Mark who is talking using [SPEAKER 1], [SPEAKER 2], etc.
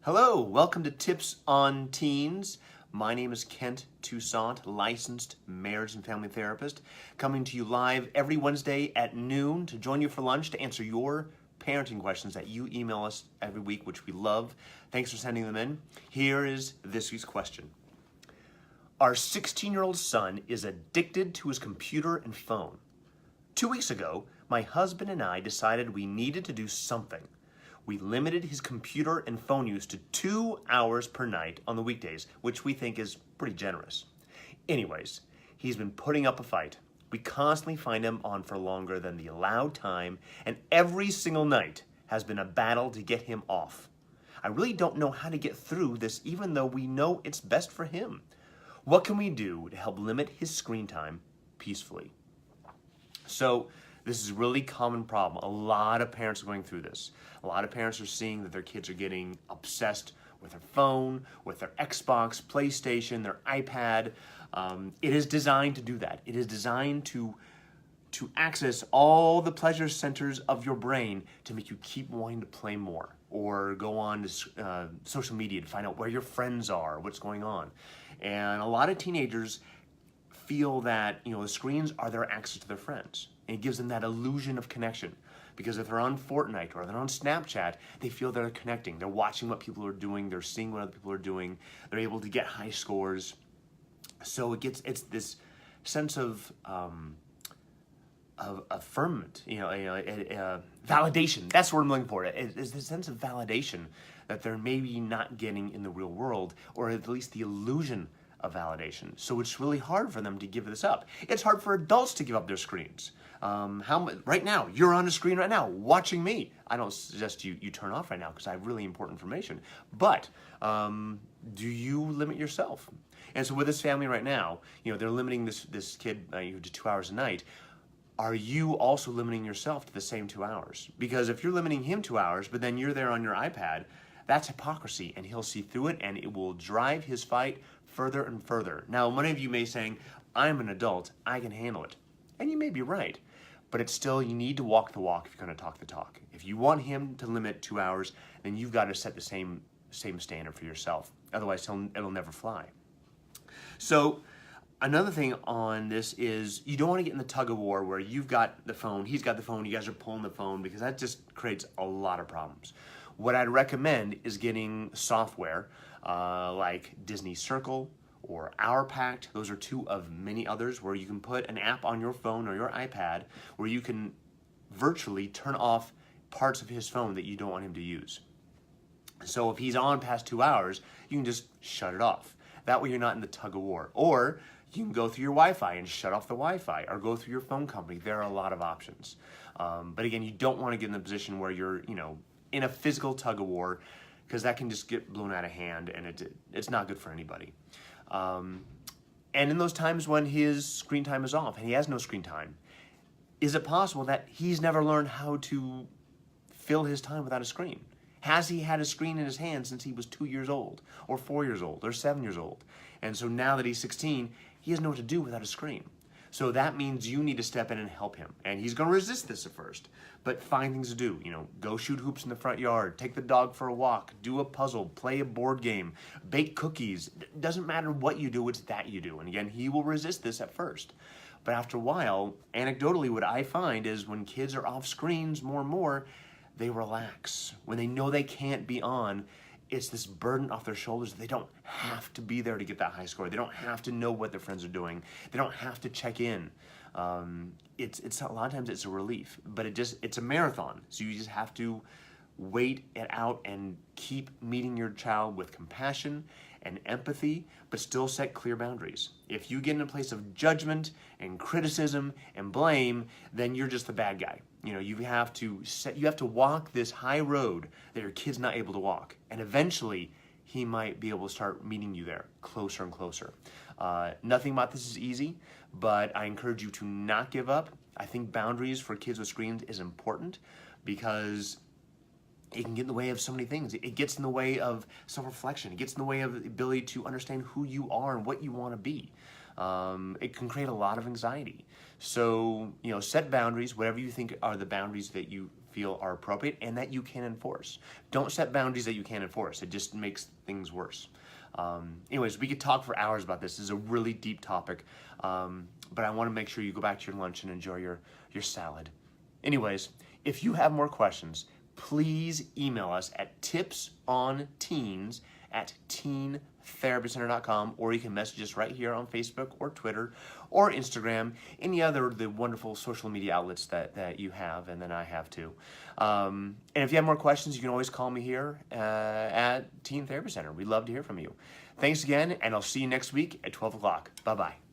[SPEAKER 1] Hello, welcome to Tips on Teens. My name is Kent Toussaint, licensed marriage and family therapist, coming to you live every Wednesday at noon to join you for lunch to answer your parenting questions that you email us every week, which we love. Thanks for sending them in. Here is this week's question. Our 16-year-old son is addicted to his computer and phone. 2 weeks ago, my husband and I decided we needed to do something. We limited his computer and phone use to 2 hours per night on the weekdays, which we think is pretty generous. Anyways, he's been putting up a fight. We constantly find him on for longer than the allowed time, and every single night has been a battle to get him off. I really don't know how to get through this, even though we know it's best for him. What can we do to help limit his screen time peacefully? So, this is a really common problem. A lot of parents are going through this. A lot of parents are seeing that their kids are getting obsessed with their phone, with their Xbox, PlayStation, their iPad. It is designed to do that. It is designed to access all the pleasure centers of your brain to make you keep wanting to play more or go on to social media to find out where your friends are, what's going on. And a lot of teenagers feel that the screens are their access to their friends. And it gives them that illusion of connection. Because if they're on Fortnite or they're on Snapchat, they feel they're connecting. They're watching what people are doing. They're seeing what other people are doing. They're able to get high scores. So it's this sense of affirmament, validation. That's what I'm looking for. It's the sense of validation that they're maybe not getting in the real world, or at least the illusion of validation. So it's really hard for them to give this up. It's hard for adults to give up their screens. Right now, you're on the screen right now watching me. I don't suggest you turn off right now because I have really important information. But do you limit yourself? And so with this family right now, they're limiting this kid to 2 hours a night. Are you also limiting yourself to the same 2 hours? Because if you're limiting him 2 hours, but then you're there on your iPad, that's hypocrisy, and he'll see through it, and it will drive his fight further and further. Now, many of you may be saying, I'm an adult, I can handle it. And you may be right, but it's still, you need to walk the walk if you're gonna talk the talk. If you want him to limit 2 hours, then you've got to set the same standard for yourself. Otherwise, it'll never fly. So, another thing on this is you don't want to get in the tug of war where you've got the phone, he's got the phone, you guys are pulling the phone, because that just creates a lot of problems. What I'd recommend is getting software like Disney Circle or OurPact. Those are two of many others where you can put an app on your phone or your iPad where you can virtually turn off parts of his phone that you don't want him to use. So if he's on past 2 hours, you can just shut it off. That way you're not in the tug of war. Or you can go through your Wi-Fi and shut off the Wi-Fi, or go through your phone company. There are a lot of options. But again, you don't want to get in the position where you're, in a physical tug of war, because that can just get blown out of hand, and it's not good for anybody. And in those times when his screen time is off and he has no screen time, is it possible that he's never learned how to fill his time without a screen? Has he had a screen in his hand since he was 2 years old, or 4 years old, or 7 years old? And so now that he's 16, he doesn't know what to do without a screen. So that means you need to step in and help him. And he's going to resist this at first, but find things to do. Go shoot hoops in the front yard, take the dog for a walk, do a puzzle, play a board game, bake cookies. It doesn't matter what you do, it's that you do. And again, he will resist this at first. But after a while, anecdotally, what I find is when kids are off screens more and more, they relax. When they know they can't be on, it's this burden off their shoulders. They don't have to be there to get that high score. They don't have to know what their friends are doing. They don't have to check in. It's a lot of times it's a relief, but it's a marathon. So you just have to wait it out and keep meeting your child with compassion and empathy, but still set clear boundaries. If you get in a place of judgment and criticism and blame, then you're just the bad guy. You have to walk this high road that your kid's not able to walk, and eventually he might be able to start meeting you there closer and closer. Nothing about this is easy, but I encourage you to not give up. I think boundaries for kids with screens is important because it can get in the way of so many things. It gets in the way of self-reflection. It gets in the way of the ability to understand who you are and what you want to be. It can create a lot of anxiety. So, set boundaries, whatever you think are the boundaries that you feel are appropriate and that you can enforce. Don't set boundaries that you can't enforce. It just makes things worse. Anyways, we could talk for hours about this. This is a really deep topic, but I want to make sure you go back to your lunch and enjoy your salad. Anyways, if you have more questions, please email us at tipsonteens@teentherapycenter.com, or you can message us right here on Facebook or Twitter or Instagram, any other of the wonderful social media outlets that you have and then I have too. And if you have more questions, you can always call me here at Teen Therapy Center. We'd love to hear from you. Thanks again, and I'll see you next week at 12 o'clock. Bye-bye.